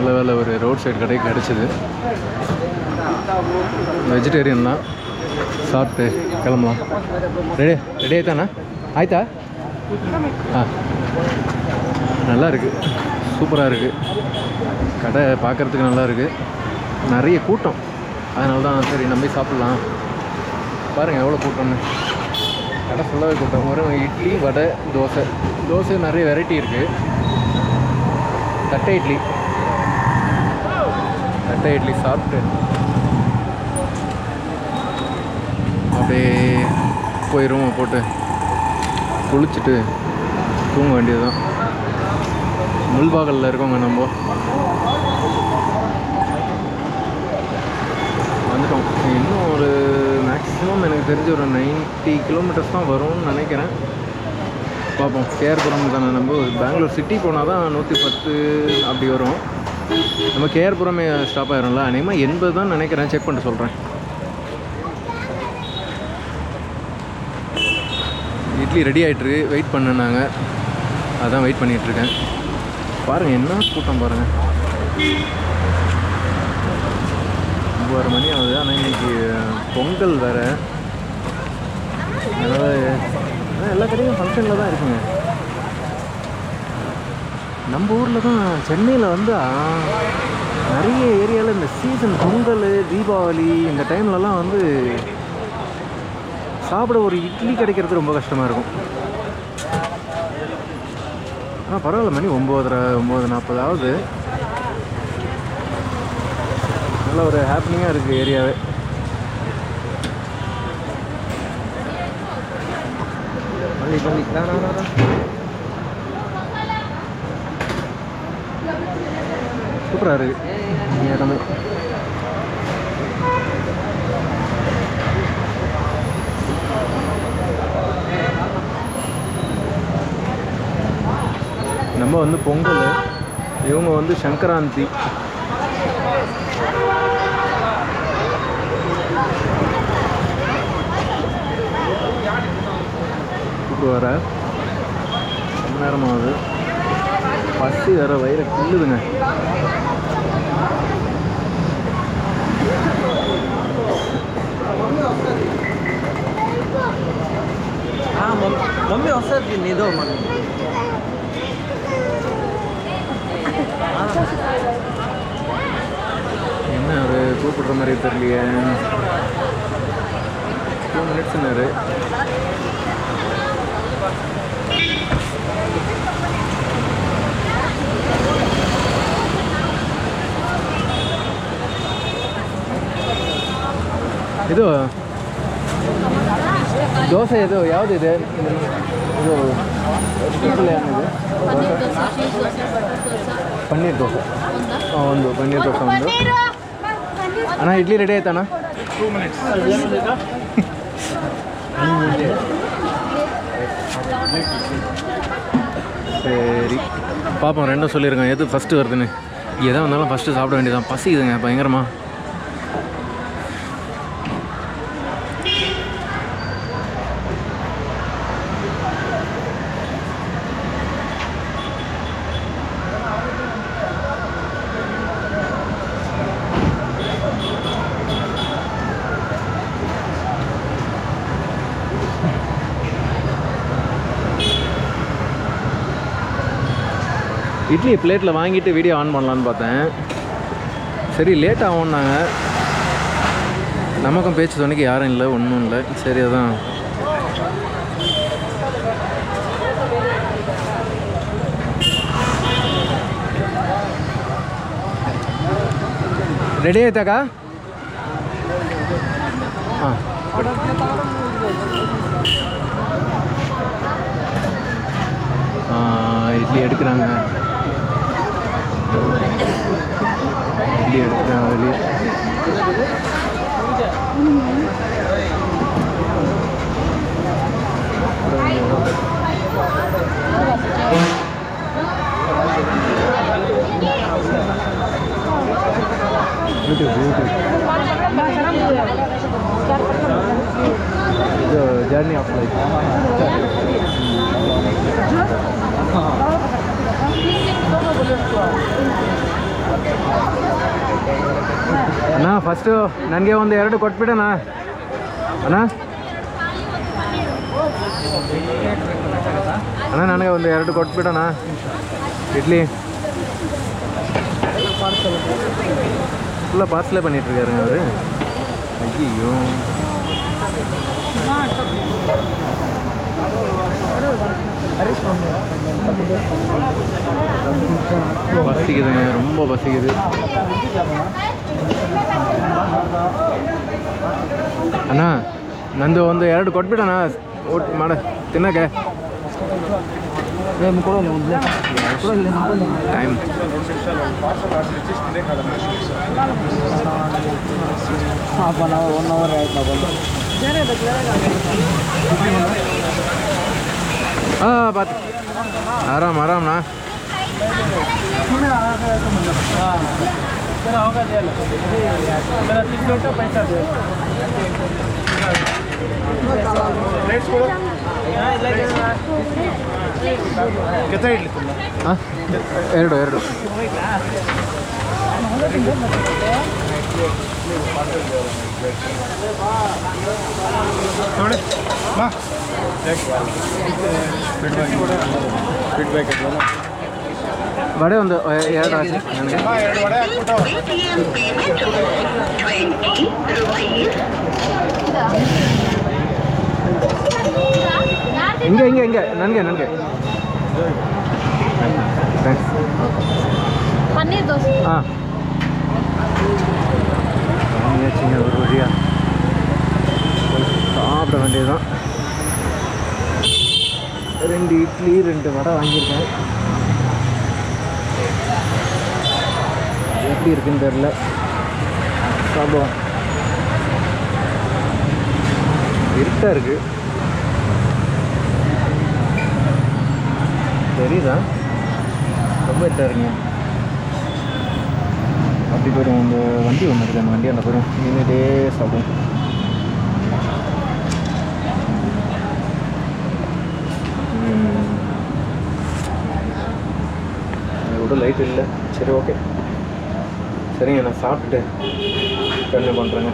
நல்ல வேலை ஒரு ரோட் சைடு கடை கிடச்சிது. வெஜிடேரியன் தான், சாப்பிட்டு கிளம்பலாம். ரெடி ஆயிட்டாண்ணா? ஆயிட்டா? நல்லா இருக்குது, சூப்பராக இருக்குது. கடை பார்க்குறதுக்கு நல்லா இருக்குது, நிறைய கூட்டம். அதனால தான் சரி நம்பி சாப்பிட்லாம். பாருங்கள் எவ்வளோ கூட்டம்னு. கடை ஃபுல்லாகவே கூட்டம். ஒரு இட்லி, வடை, தோசை நிறைய வெரைட்டி இருக்குது. தட்டை இட்லி சாப்பிட்டு அப்படியே போய் ரூமை போட்டு குளிச்சுட்டு தூங்க வேண்டியது தான். முள்பாகலில் இருக்கோங்க, நம்ம வந்துட்டோம். இன்னும் ஒரு மேக்ஸிமம் எனக்கு தெரிஞ்ச ஒரு 90 கிலோமீட்டர்ஸ் தான் வரும்னு நினைக்கிறேன். பார்ப்போம். கேஆர்புரம் தானே, நம்ம பெங்களூர் சிட்டி போனால் தான் 110 அப்படி வரும். நம்ம கேஆர்புரமே ஸ்டாப் ஆகிடும்ல, அநேகமாக 80 தான் நினைக்கிறேன். செக் பண்ணிட்டு சொல்கிறேன். இட்லி ரெடி ஆகிட்டுருக்கு, வெயிட் பண்ணாங்க, அதான் வெயிட் பண்ணிகிட்ருக்கேன். பாருங்கள் என்ன கூட்டம் பாருங்கள். 9 மணி ஆகுது. ஆனால் இன்றைக்கி பொங்கல் வேறு, அதனால் எல்லா கடையும் ஃபங்க்ஷனில் தான் இருக்குங்க. நம்ம ஊரில் தான், சென்னையில் வந்து நிறைய ஏரியாவில் இந்த சீசன் பொங்கல், தீபாவளி இந்த டைம்லலாம் வந்து சாப்பிட ஒரு இட்லி கிடைக்கிறது ரொம்ப கஷ்டமாக இருக்கும். ஆனால் பரவாயில்ல, மணி 9:40 ஆகுது. நல்ல ஒரு ஹாப்பினிங்காக இருக்குது ஏரியாவே. சூப்பராக இருக்குது இடமே. நம்ம வந்து பொங்கல், இவங்க வந்து சங்கராந்தி. கூப்பிட்டு வர ரொம்ப நேரமாகுது, பசி வேறு, வயிறை கிள்ளுதுங்க. मम्मी औसत नहीं दो मम्मी என்ன ஒரு கூப்பிடுற மாதிரி தெரியலையே. 2 மினிட்ஸ்னாரு. ಇದು ದೋಸೆ, ಇದು ಯಾವುದಿದೆ? ಇದು ಏನಿದೆ? ಪನ್ನೀರ್ ದೋಸೆ. ಒಂದು ಪನ್ನೀರ್ ದೋಸೆ ಒಂದು. ಅಣ್ಣ ಇಡ್ಲಿ ரெடி ஆயிட்டாண்ணா? 2 minutes. சரி பார்ப்போம். ரெண்டும் சொல்லியிருக்கேன் எது ஃபஸ்ட்டு வருதுன்னு. எதாக வந்தாலும் ஃபஸ்ட்டு சாப்பிட வேண்டியதான். பசிக்குதுங்க பயங்கரமாக. இட்லி பிளேட்டில் வாங்கிட்டு வீடியோ ஆன் பண்ணலான்னு பார்த்தேன். சரி லேட் ஆகும்னாங்க. நமக்கும் பேச்சு துணைக்கு யாரும் இல்லை, ஒன்றும் இல்லை. சரி அதான் ரெடி ஆயிட்டாக்கா? இட்லி எடுக்கிறாங்க, இட்லி எடுக்கிறாங்க வெளியே. இது ஜர்னி ஆஃப் லைஃப். ಫಸ್ಟು ನನಗೆ ಒಂದು 2 ಕೊಟ್ಬಿಡೋಣ ಅಣ್ಣ. ಅಣ್ಣ ನನಗೆ ಒಂದು 2 ಕೊಟ್ಬಿಡೋಣ இட்லி. ஃபுல்லாக பார்சலே பண்ணிகிட்ருக்காருங்க அவர். ஐயோ பசிக்குதுங்க, ரொம்ப பசிக்குது. ಅಣ್ಣ ನಂದು ಒಂದು 2 ಕೊಟ್ಬಿಡೋಣ ಊಟ ಮಾಡ ತಿನ್ನಕ್ಕೆ. Time half an hour 1 hour ಆಯ್ತು ನಾವು ಬಂದು. ಹಾಂ ಬಾತ್ ಆರಾಮ್ ಆರಾಮ್ನಾ. ಕೆತ್ತ ಇಡ್ಲಿ ಹಾಂ 2 ನೋಡಿ ಮಾ ವಡೆ ಒಂದು 2 ಹಾಕಿ ನನಗೆ. 2 ವಡೆ ಹಾಕ್ಬಿಟ್ಟು ಹಿಂಗೆ ನನಗೆ தேங்க்ஸ். பன்னீர் தோசை. வாங்கியாச்சுங்க ஒரு வழியாக. சாப்பிட வேண்டியதுதான். 2 இட்லி 2 வடை வாங்கியிருக்கேன். எப்படி இருக்குன்னு தெரில, சாப்பிடுவோம். இருட்டாக இருக்குது தெரியுதா? ரொம்ப இருட்டாக இருக்குங்க. அப்படி போய்டும். அந்த வண்டி ஒன்று இருக்குது, அந்த வண்டி அந்த போய்டும். நின்றுட்டே சாப்பிடும். கூட லைட் இல்லை. சரி ஓகே, சரிங்க நான் சாப்பிட்டுட்டு கண்டினியூ பண்ணுறேங்க.